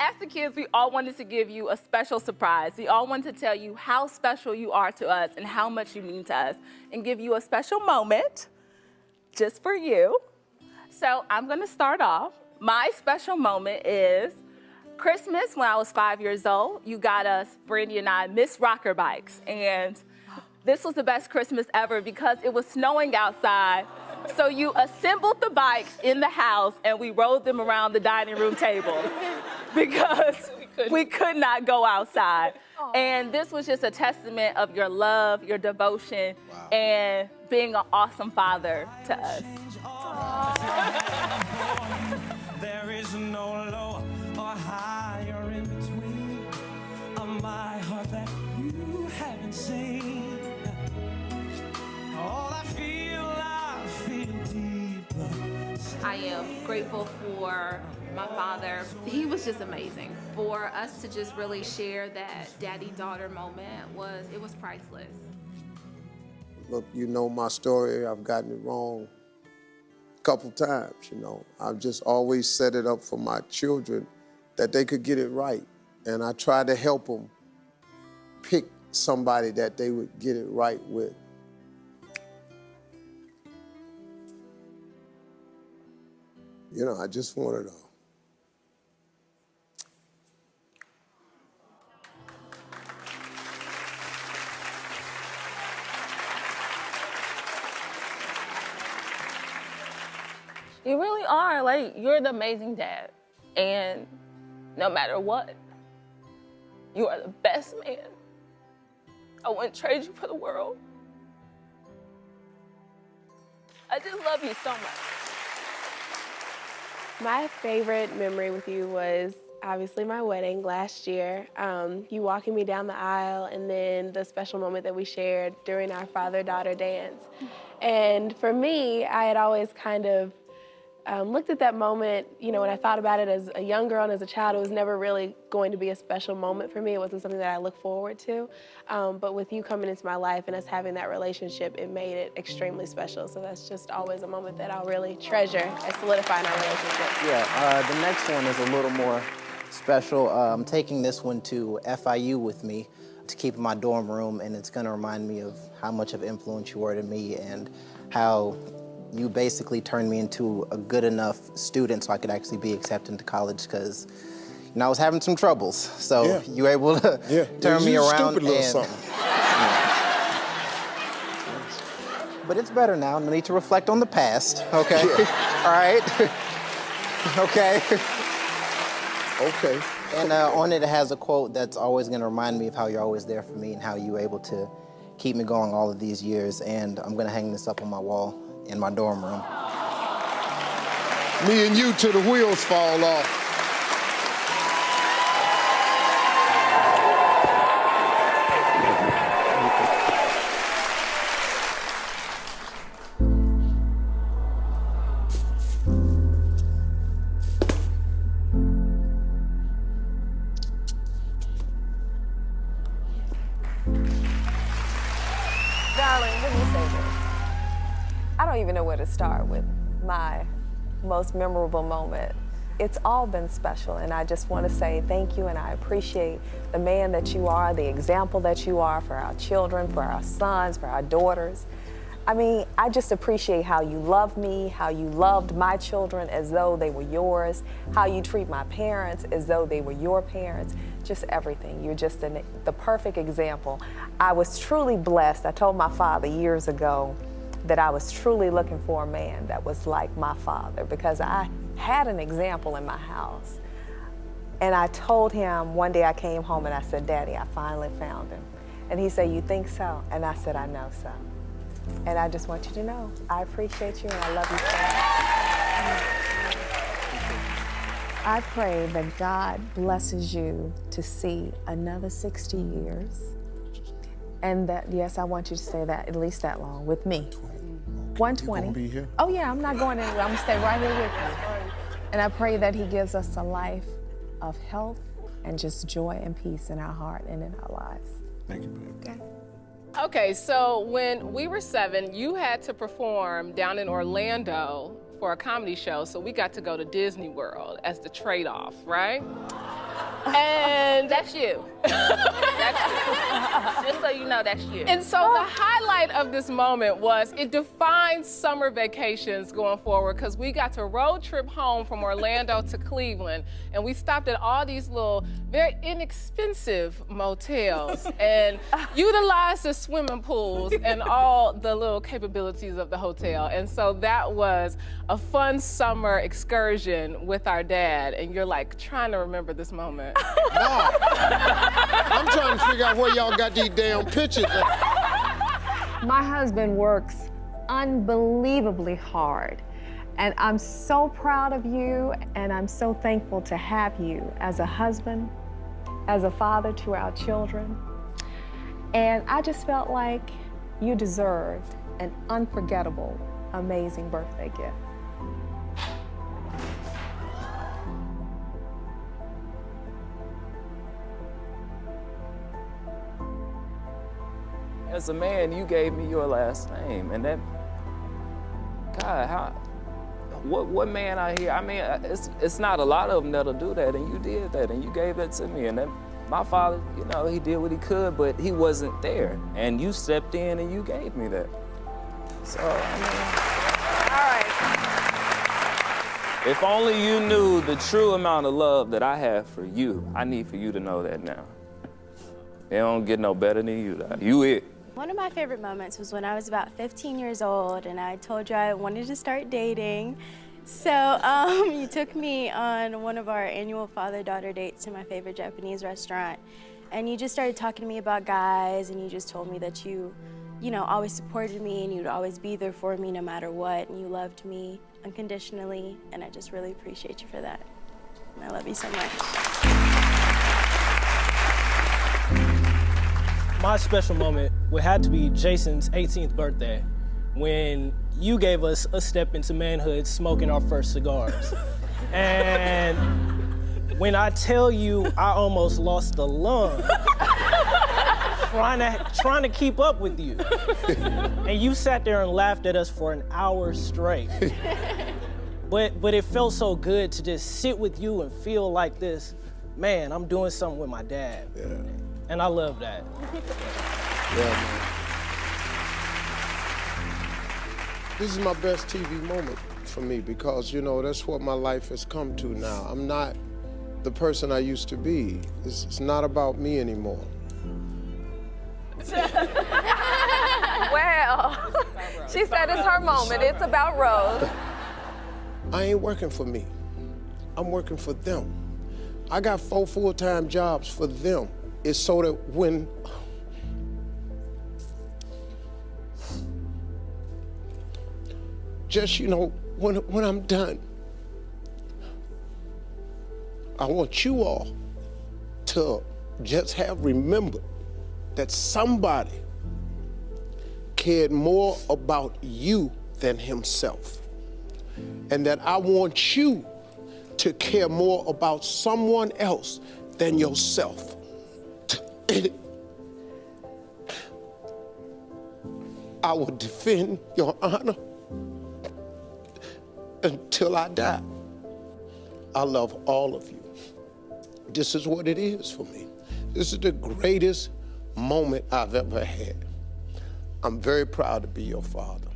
as the kids, we all wanted to give you a special surprise. We all wanted to tell you how special you are to us and how much you mean to us and give you a special moment just for you. So I'm gonna start off. My special moment is Christmas when I was 5 years old. You got us, Brandy and I, Miss Rocker bikes. And this was the best Christmas ever because it was snowing outside. So you assembled the bikes in the house and we rode them around the dining room table because we could not go outside. And this was just a testament of your love, your devotion, and being an awesome father to us. There is no lower or higher in between of my heart that you haven't seen. All I feel deeper. I am grateful for my father. He was just amazing. For us to just really share that daddy-daughter moment it was priceless. Look, you know my story. I've gotten it wrong a couple times, you know. I've just always set it up for my children that they could get it right. And I try to help them pick somebody that they would get it right with. You know, I just want to know. You really are, like, you're the amazing dad. And no matter what, you are the best man. I wouldn't trade you for the world. I just love you so much. My favorite memory with you was obviously my wedding last year. You walking me down the aisle and then the special moment that we shared during our father-daughter dance. And for me, I had always kind of looked at that moment, you know, when I thought about it as a young girl and as a child, it was never really going to be a special moment for me. It wasn't something that I look forward to. But with you coming into my life and us having that relationship, it made it extremely special. So that's just always a moment that I'll really treasure and solidify in our relationship. Yeah, the next one is a little more special. I'm taking this one to FIU with me to keep in my dorm room, and it's gonna remind me of how much of influence you were to me and how you basically turned me into a good enough student so I could actually be accepted into college because, you know, I was having some troubles. So you were able to turn me around. Stupid little something. But it's better now. No need to reflect on the past, okay? All right? Okay? Okay. And on it has a quote that's always gonna remind me of how you're always there for me and how you were able to keep me going all of these years. And I'm gonna hang this up on my wall in my dorm room. Me and you till the wheels fall off. Darling, let me say this. I don't even know where to start with my most memorable moment. It's all been special, and I just want to say thank you, and I appreciate the man that you are, the example that you are for our children, for our sons, for our daughters. I mean, I just appreciate how you love me, how you loved my children as though they were yours, how you treat my parents as though they were your parents, just everything. You're just the perfect example. I was truly blessed. I told my father years ago that I was truly looking for a man that was like my father because I had an example in my house. And I told him, one day I came home and I said, Daddy, I finally found him. And he said, you think so? And I said, I know so. And I just want you to know, I appreciate you and I love you so much. I pray that God blesses you to see another 60 years. And that, yes, I want you to stay that, at least that long with me. 120. You gonna be here? Oh yeah, I'm not going anywhere. I'm gonna stay right here with you. And I pray that he gives us a life of health and just joy and peace in our heart and in our lives. Thank you, babe. Okay. Okay, so when we were 7, you had to perform down in Orlando for a comedy show, so we got to go to Disney World as the trade-off, right? And That's you. That's you. Just so you know, that's you. And so the highlight of this moment was it defined summer vacations going forward because we got to road trip home from Orlando to Cleveland, and we stopped at all these little very inexpensive motels and utilized the swimming pools and all the little capabilities of the hotel. And so that was a fun summer excursion with our dad, and you're like trying to remember this moment. No. I'm trying to figure out where y'all got these damn pictures at. My husband works unbelievably hard, and I'm so proud of you, and I'm so thankful to have you as a husband, as a father to our children. And I just felt like you deserved an unforgettable, amazing birthday gift. As a man, you gave me your last name, and that, God, what man out here? I mean, it's not a lot of them that'll do that, and you did that, and you gave that to me, and then my father, you know, he did what he could, but he wasn't there, and you stepped in and you gave me that. So, I mean, if only you knew the true amount of love that I have for you. I need for you to know that now. It don't get no better than you. You it. One of my favorite moments was when I was about 15 years old and I told you I wanted to start dating. So you took me on one of our annual father-daughter dates to my favorite Japanese restaurant. And you just started talking to me about guys, and you just told me that you know, always supported me and you'd always be there for me no matter what, and you loved me unconditionally, and I just really appreciate you for that. And I love you so much. My special moment would have to be Jason's 18th birthday, when you gave us a step into manhood smoking our first cigars. And when I tell you I almost lost a lung trying to keep up with you. And you sat there and laughed at us for an hour straight. But it felt so good to just sit with you and feel like this, man, I'm doing something with my dad. Yeah. And I love that. Yeah, man. This is my best TV moment for me because, you know, that's what my life has come to now. I'm not the person I used to be. It's not about me anymore. Well, she said it's her moment. It's about Rose. I ain't working for me. I'm working for them. I got 4 full-time jobs for them. It's so that when just, you know, when I'm done, I want you all to just have remembered that somebody cared more about you than himself. And that I want you to care more about someone else than yourself. I will defend your honor until I die. I love all of you. This is what it is for me. This is the greatest moment I've ever had. I'm very proud to be your father.